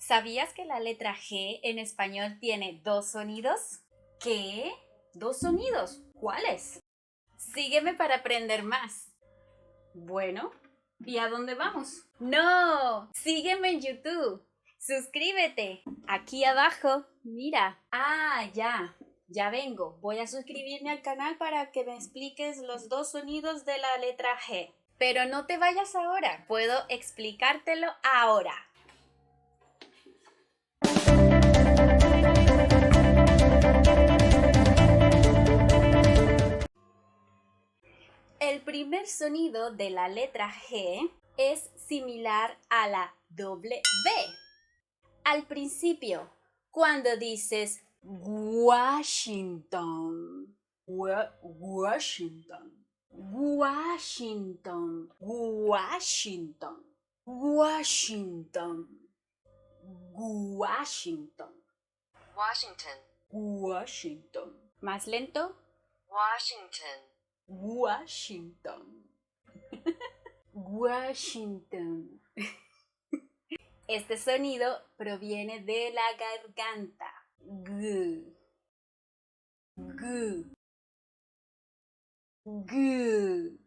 ¿Sabías que la letra G en español tiene dos sonidos? ¿Qué? ¿Dos sonidos? ¿Cuáles? Sígueme para aprender más. Bueno, ¿y a dónde vamos? ¡No! Sígueme en YouTube. Suscríbete. Aquí abajo. Mira. Ya vengo. Voy a suscribirme al canal para que me expliques los dos sonidos de la letra G. Pero no te vayas ahora. Puedo explicártelo ahora. El primer sonido de la letra G es similar a la W. Al principio, cuando dices Washington, Washington, Washington, Washington, Washington, Washington, Washington, Washington. Más lento. Washington, Washington. Washington. Este sonido proviene de la garganta. G. G. G.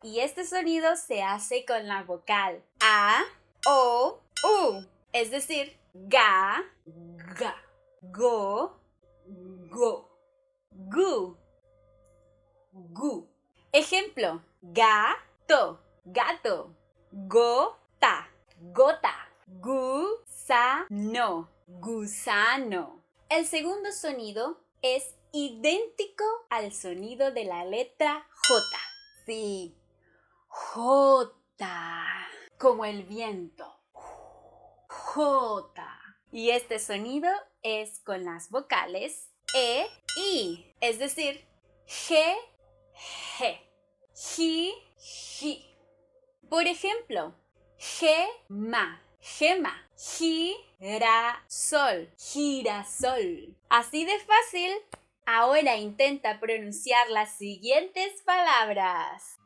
Y este sonido se hace con la vocal A, O, U. Es decir, ga, ga, go, go, gu, gu. Ejemplo, gato, gato, gota, gota, gusano, gusano. El segundo sonido es idéntico al sonido de la letra J. Sí, J, como el viento. J. Y este sonido es con las vocales E, I, es decir, G, G, ji, ji. Por ejemplo, gema, gema, girasol, girasol. Así de fácil. Ahora intenta pronunciar las siguientes palabras.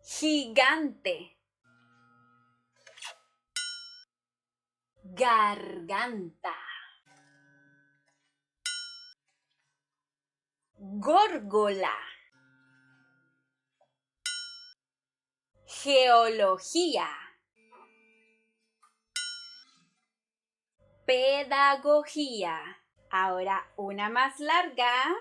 Gigante, garganta, górgola, geología, pedagogía. Ahora una más larga.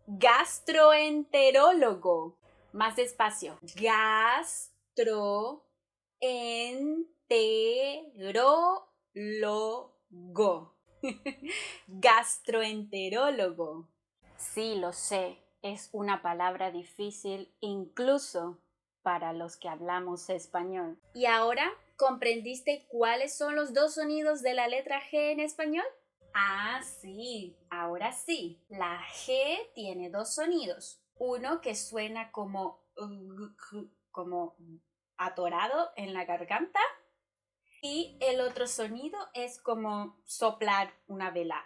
Gastroenterólogo. Más despacio. Gastroenterólogo. Gastroenterólogo. Sí, lo sé. Es una palabra difícil incluso para los que hablamos español. ¿Y ahora comprendiste cuáles son los dos sonidos de la letra G en español? Ah, sí, ahora sí. La G tiene dos sonidos. Uno que suena como atorado en la garganta y el otro sonido es como soplar una vela.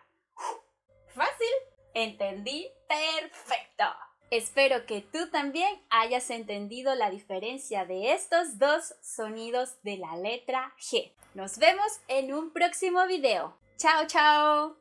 ¿Fácil? ¿Entendí? ¡Perfecto! Espero que tú también hayas entendido la diferencia de estos dos sonidos de la letra G. Nos vemos en un próximo video. ¡Chao, chao!